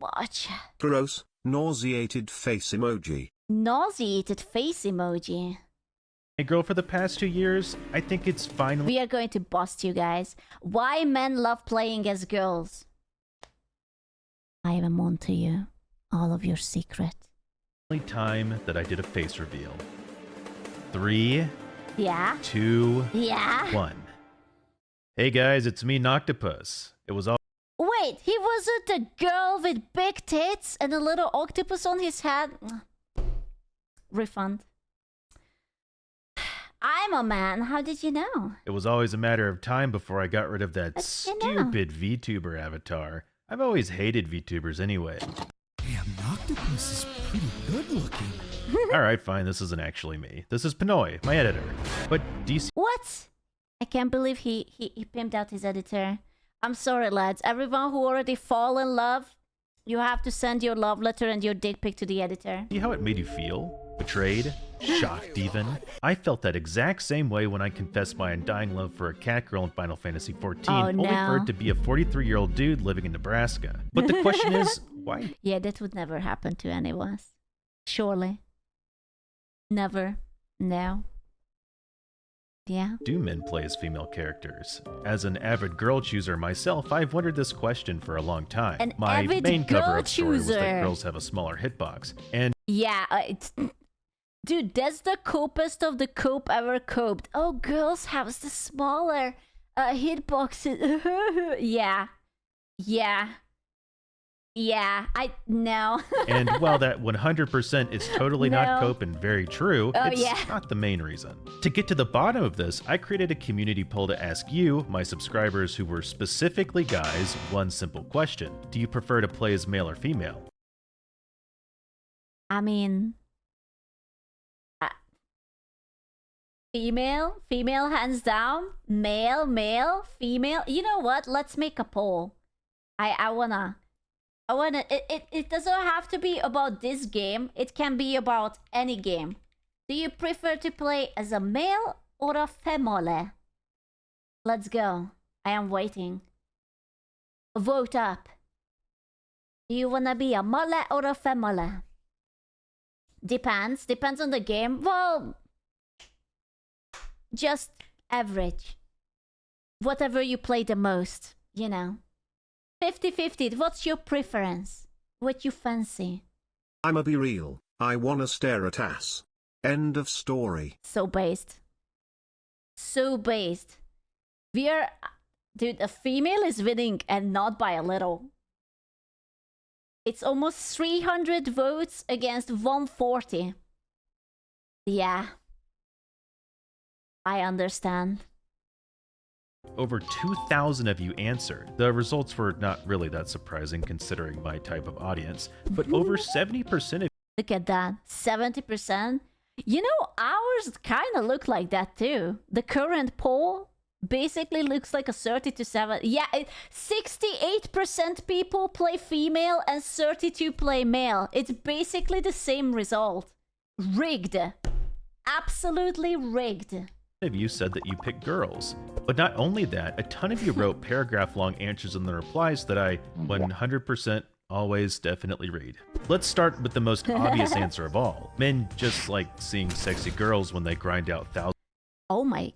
much. Gross, nauseated face emoji. Nauseated face emoji. Hey girl, for the past 2 years, I think it's finally We are going to bust you guys. Why men love playing as girls? I am on to you. All of your secret. time that I did a face reveal. 3, Yeah? 2, Yeah? 1. Hey guys, it's me, Noctopus. It was all Wait, he wasn't a girl with big tits and a little octopus on his head? Refund. I'm a man. How did you know? It was always a matter of time before I got rid of that How did you know? stupid VTuber avatar. I've always hated VTubers anyway. Damn, Noctopus is pretty good looking. Alright, fine, this isn't actually me. This is Pinoy, my editor. But DC What? I can't believe he pimped out his editor. I'm sorry, lads. Everyone who already fall in love, you have to send your love letter and your dick pic to the editor. see how it made you feel? Betrayed? Shocked even? I felt that exact same way when I confessed my undying love for a cat girl in Final Fantasy XIV, Oh, only for no. it to be a 43-year-old dude living in Nebraska. But the question is, why Yeah, that would never happen to any of us. Surely. Never. No. Yeah. do men play as female characters? As an avid girl chooser myself, I've wondered this question for a long time. An My avid main girl cover-up story was chooser. that girls have a smaller hitbox, and Yeah, it's... Dude, that's the copest of the cope ever coped. Oh, girls have the smaller hitboxes. Yeah. Yeah. Yeah, no. and while that 100% is totally No. not cope and very true, Oh, it's yeah. not the main reason. To get to the bottom of this, I created a community poll to ask you, my subscribers who were specifically guys, one simple question. Do you prefer to play as male or female? I mean... female hands down, male, female. You know what? Let's make a poll. I wanna, it doesn't have to be about this game. It can be about any game. Do you prefer to play as a male or a female? Let's go. I am waiting. Vote up. Do you wanna be a male or a female? Depends on the game. Well, just average. Whatever you play the most, you know. 50-50, what's your preference? What you fancy? I'ma be real, I wanna stare at ass. End of story. So based. So based. We're... Dude, a female is winning and not by a little. It's almost 300 votes against 140. Yeah. I understand. Over 2,000 of you answered. The results were not really that surprising considering my type of audience, but over 70% of Look at that. 70%. You know, ours kind of look like that too. The current poll basically looks like a 30 to 7. Yeah, 68% people play female and 32 play male. It's basically the same result. Rigged. Absolutely rigged. of you said that you picked girls. But not only that, a ton of you wrote paragraph-long answers in the replies that I 100% always definitely read. Let's start with the most obvious answer of all. Men just like seeing sexy girls when they grind out Oh my.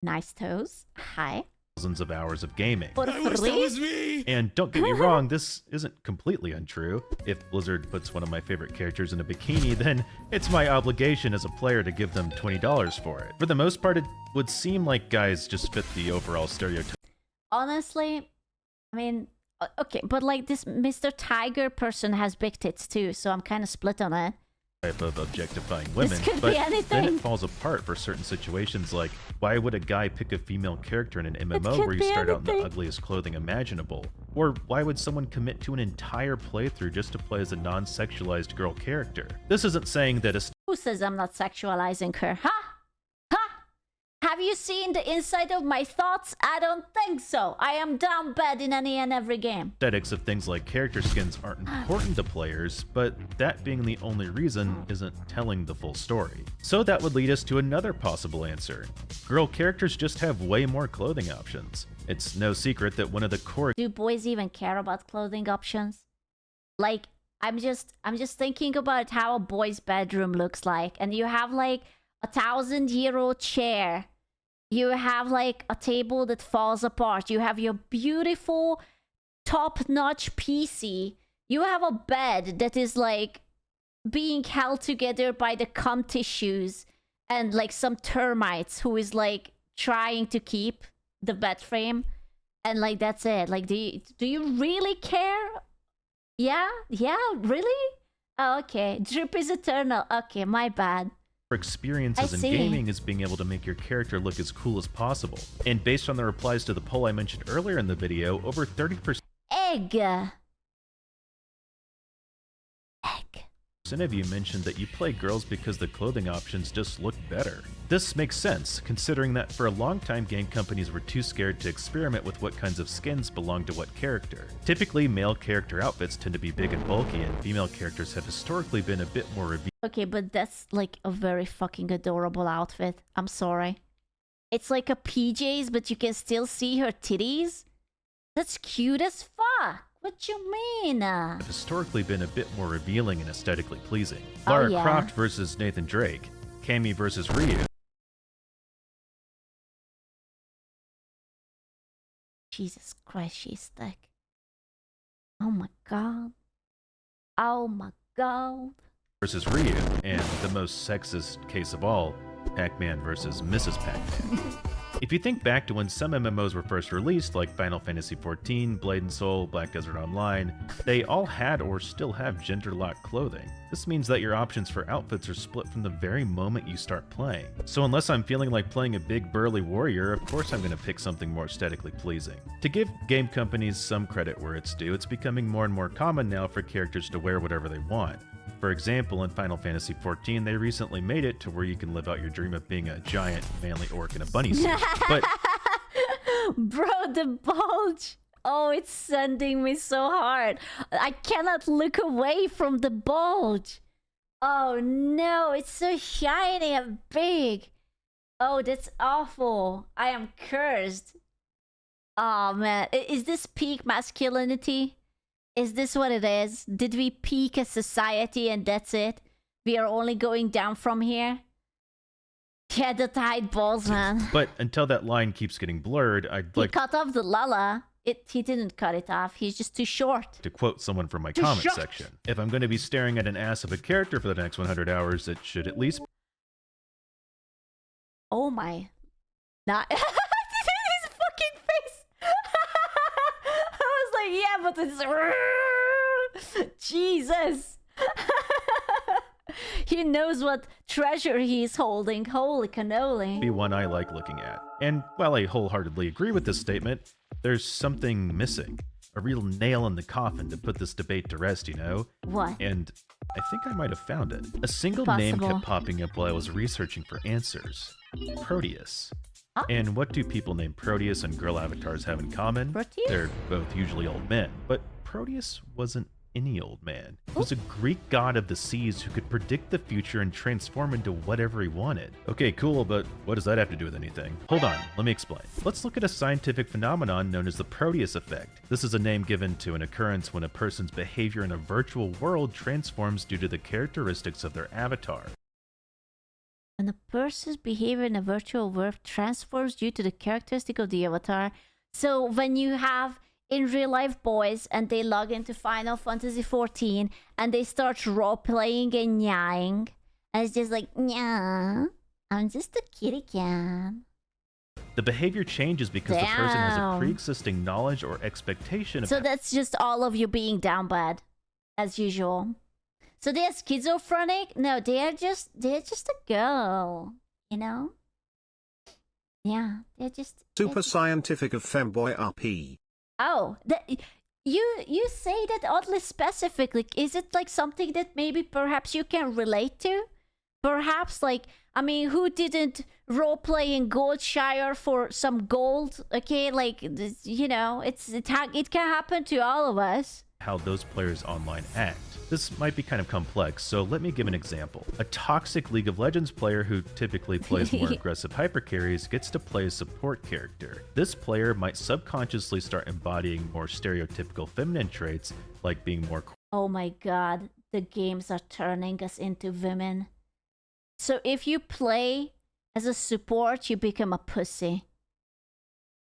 Nice toes. Hi. thousands of hours of gaming. For I wish that free? was me. And don't get me wrong, this isn't completely untrue. If Blizzard puts one of my favorite characters in a bikini, then it's my obligation as a player to give them $20 for it. For the most part, it would seem like guys just fit the overall stereotype Honestly, I mean, okay, but like this Mr. Tiger person has big tits too, so I'm kind of split on it. of objectifying women, could but be then anything. it falls apart for certain situations like, why would a guy pick a female character in an MMO could where you be start out in the anything. ugliest clothing imaginable? Or why would someone commit to an entire playthrough just to play as a non-sexualized girl character? This isn't saying that Who says I'm not sexualizing her? Huh? Huh? Have you seen the inside of my thoughts? I don't think so. I am down bad in any and every game. aesthetics of things like character skins aren't important to players, but that being the only reason isn't telling the full story. So that would lead us to another possible answer. Girl characters just have way more clothing options. It's no secret that one of the core Do boys even care about clothing options? Like, I'm just thinking about how a boy's bedroom looks like, and you have like a 1,000-year-old chair. You have like a table that falls apart. You have your beautiful top-notch PC. You have a bed that is like being held together by the cum tissues and like some termites who is like trying to keep the bed frame, and like that's it. Like, do you really care? Yeah, really? Oh, okay. Drip is eternal. Okay, my bad. experiences I in see. gaming is being able to make your character look as cool as possible. And based on the replies to the poll I mentioned earlier in the video, over 30% Egg. of you mentioned that you play girls because the clothing options just look better. This makes sense, considering that for a long time game companies were too scared to experiment with what kinds of skins belong to what character. Typically, male character outfits tend to be big and bulky, and female characters have historically been a bit more revealing. Okay, but that's like a very fucking adorable outfit. I'm sorry. It's like a PJs, but you can still see her titties? That's cute as fuck. What you mean? Have historically been a bit more revealing and aesthetically pleasing. Oh, Lara yeah. Croft versus Nathan Drake, Cammy versus Ryu. Jesus Christ, she's thick. Oh my god. Oh my god. Versus Ryu, and the most sexist case of all, Pac-Man versus Mrs. Pac-Man. If you think back to when some MMOs were first released, like Final Fantasy XIV, Blade and Soul, Black Desert Online, they all had or still have gender-locked clothing. This means that your options for outfits are split from the very moment you start playing. So unless I'm feeling like playing a big burly warrior, of course I'm going to pick something more aesthetically pleasing. To give game companies some credit where it's due, it's becoming more and more common now for characters to wear whatever they want. For example, in Final Fantasy XIV, they recently made it to where you can live out your dream of being a giant, manly orc in a bunny suit. But Bro, the bulge. Oh, it's sending me so hard. I cannot look away from the bulge. Oh no, it's so shiny and big. Oh, that's awful. I am cursed. Oh man, is this peak masculinity? Is this what it is? Did we peak as society and that's it? We are only going down from here? Yeah, the tight balls, man. But until that line keeps getting blurred, I'd He like cut off the lala. He didn't cut it off. He's just too short. to quote someone from my Too comment short. section. If I'm going to be staring at an ass of a character for the next 100 hours, it should at least Oh my. Not his fucking face. I was like, yeah, but it's Jesus. He knows what treasure he's holding. Holy cannoli. be one I like looking at. And while I wholeheartedly agree with this statement, there's something missing. A real nail in the coffin to put this debate to rest, you know? What? And I think I might have found it. A single name kept popping up while I was researching for answers. Proteus. Huh? And what do people named Proteus and girl avatars have in common? Proteus? They're both usually old men. But Proteus wasn't any old man. He was a Greek god of the seas who could predict the future and transform into whatever he wanted. Okay, cool, but what does that have to do with anything? Hold on, let me explain. Let's look at a scientific phenomenon known as the Proteus effect. This is a name given to an occurrence when a person's behavior in a virtual world transforms due to the characteristics of their avatar. When a person's behavior in a virtual world transforms due to the characteristic of the avatar. So when you have in real life boys and they log into Final Fantasy XIV and they start role-playing and nyang, and it's just like, yeah, I'm just a kitty cat. The behavior changes because the person has a Damn. pre-existing knowledge or expectation of So that's just all of you being down bad, as usual. So they're schizophrenic? No, they're just a girl, you know? Yeah, they're just Super scientific of femboy RP. Oh, you say that oddly specifically. Is it like something that maybe perhaps you can relate to? Perhaps like, I mean, who didn't roleplay in Goldshire for some gold? Okay, like you know, it can happen to all of us. how those players online act. This might be kind of complex, so let me give an example. A toxic League of Legends player who typically plays more aggressive hypercarries gets to play a support character. This player might subconsciously start embodying more stereotypical feminine traits, like being more... Oh my god, the games are turning us into women. So if you play as a support, you become a pussy.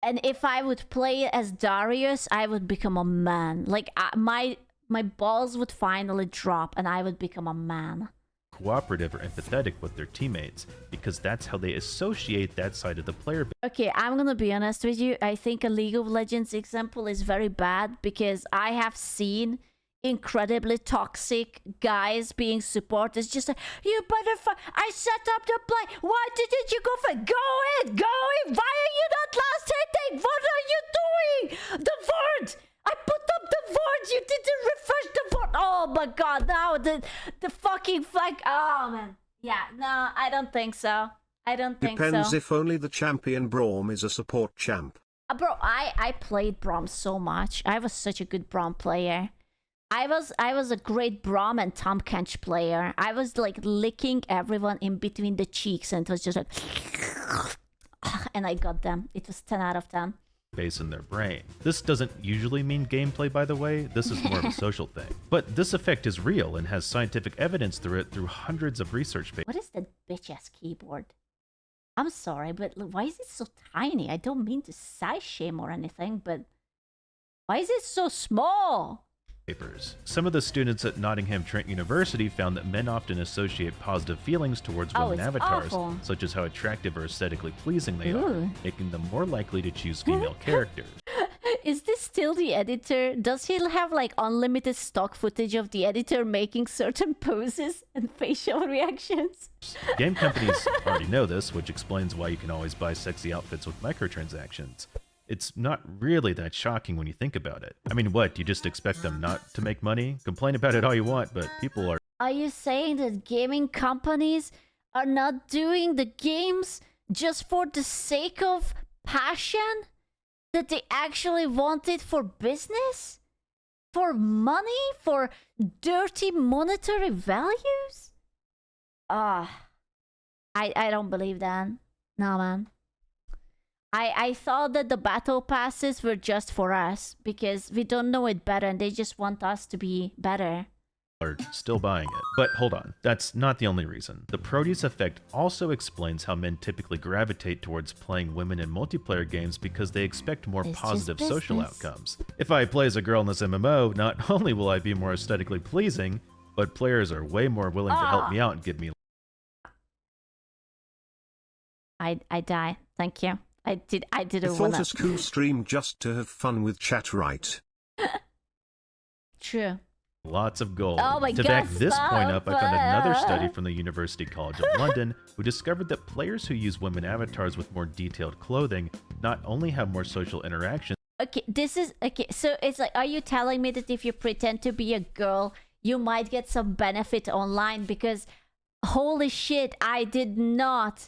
And if I would play as Darius, I would become a man. Like, my balls would finally drop and I would become a man. cooperative or empathetic with their teammates, because that's how they associate that side of the player base. Okay, I'm gonna be honest with you. I think a League of Legends example is very bad because I have seen incredibly toxic guys being supporters. Just like, you better I set up the play. Why didn't you go for it? Go in! Go in! Why are you not last hitting? What are you doing? The word! I put up the word! You didn't refresh the word! Oh my god, now the fucking flag. Oh man. Yeah, no, I don't think so. I don't think so. Depends if only the champion Braum is a support champ. Bro, I played Braum so much. I was such a good Braum player. I was a great Braum and Tom Kench player. I was like licking everyone in between the cheeks and it was just like and I got them. It was 10 out of 10. Base in their brain. This doesn't usually mean gameplay, by the way. This is more of a social thing. But this effect is real and has scientific evidence through it through hundreds of research papers. What is that bitch-ass keyboard? I'm sorry, but why is it so tiny? I don't mean to size shame or anything, but why is it so small? Some of the students at Nottingham Trent University found that men often associate positive feelings towards women avatars, awful. such as how attractive or aesthetically pleasing they Ooh. are, making them more likely to choose female characters. Is this still the editor? Does he have like unlimited stock footage of the editor making certain poses and facial reactions? Game companies already know this, which explains why you can always buy sexy outfits with microtransactions. It's not really that shocking when you think about it. I mean, what, you just expect them not to make money? Complain about it all you want, but people are... Are you saying that gaming companies are not doing the games just for the sake of passion? That they actually want it for business? For money? For dirty monetary values? I don't believe that. No, man. I thought that the battle passes were just for us because we don't know it better and they just want us to be better. Are still buying it. But hold on, that's not the only reason. The Proteus effect also explains how men typically gravitate towards playing women in multiplayer games because they expect more It's positive just social business. outcomes. If I play as a girl in this MMO, not only will I be more aesthetically pleasing, but players are way more willing to help me out and give me... I die. Thank you. I didn't Thought wanna... a school stream just to have fun with chat, right? True. Lots of gold. Oh my To God, back this stop. point up, I found another study from the University College of London who discovered that players who use women avatars with more detailed clothing not only have more social interaction. Okay, this is... Okay, so it's like, are you telling me that if you pretend to be a girl, you might get some benefit online? Because, holy shit, I did not...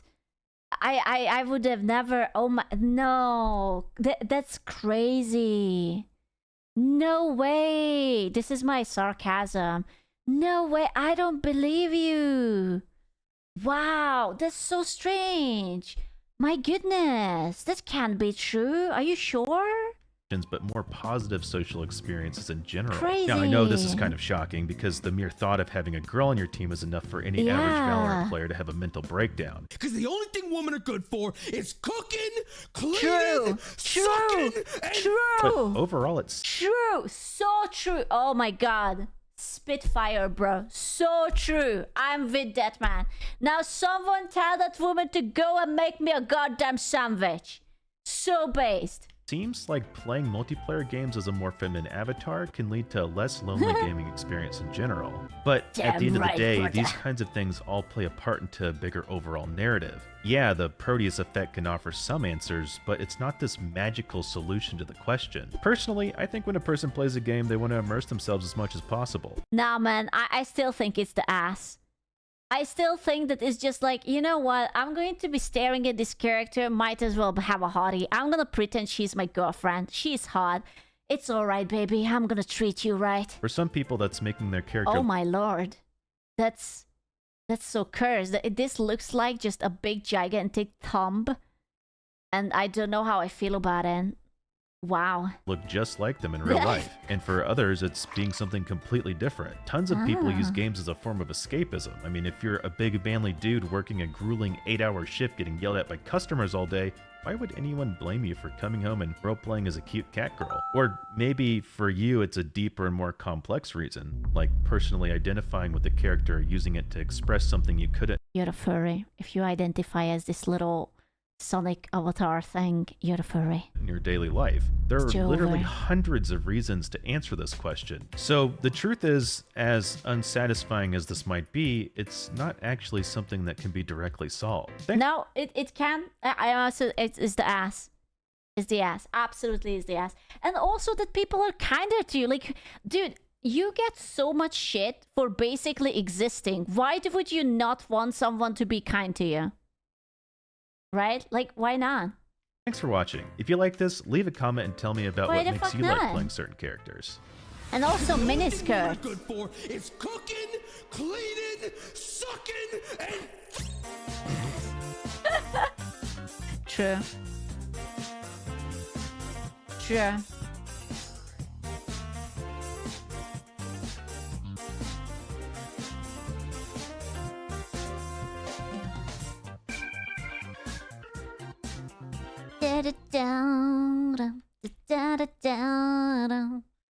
I would have never... Oh my... No. That's crazy. No way. This is my sarcasm. No way. I don't believe you. Wow. That's so strange. My goodness. That can't be true. Are you sure? But more positive social experiences in general. Crazy. Now, I know this is kind of shocking because the mere thought of having a girl on your team is enough for any average Valorant player to have a mental breakdown. Because the only thing women are good for is cooking, cleaning, True. sucking, and... True. But overall, it's... True. So true. Oh my god. Spitfire, bro. So true. I'm with that man. Now someone tell that woman to go and make me a goddamn sandwich. So based. Seems like playing multiplayer games as a more feminine avatar can lead to a less lonely gaming experience in general. But at the end of the day, these kinds of things all play a part into a bigger overall narrative. Yeah, the Proteus effect can offer some answers, but it's not this magical solution to the question. Personally, I think when a person plays a game, they want to immerse themselves as much as possible. Nah, man, I still think it's the ass. I still think that it's just like, you know what? I'm going to be staring at this character. Might as well have a hottie. I'm gonna pretend she's my girlfriend. She's hot. It's alright, baby. I'm gonna treat you right. For some people, that's making their character... Oh my lord. That's so cursed. This looks like just a big gigantic thumb. And I don't know how I feel about it. Wow. Look just like them in real life. And for others, it's being something completely different. Tons of people use games as a form of escapism. I mean, if you're a big manly dude working a grueling 8-hour shift getting yelled at by customers all day, why would anyone blame you for coming home and role-playing as a cute cat girl? Or maybe for you, it's a deeper and more complex reason, like personally identifying with the character, using it to express something you couldn't. You're a furry. If you identify as this little Sonic avatar thing, you're a furry. In your daily life. There are It's literally over. hundreds of reasons to answer this question. So the truth is, as unsatisfying as this might be, it's not actually something that can be directly solved. No, it can. I also, it's the ass. It's the ass. Absolutely is the ass. And also that people are kinder to you. Like, dude, you get so much shit for basically existing. Why would you not want someone to be kind to you? Right? Like, why not? Thanks for watching. If you like this, leave a comment and tell me about Why what the makes fuck you like not? playing certain characters. And also What miniskirt. I'm good for is cooking, cleaning, sucking, and True. True. Da da da da da da da da.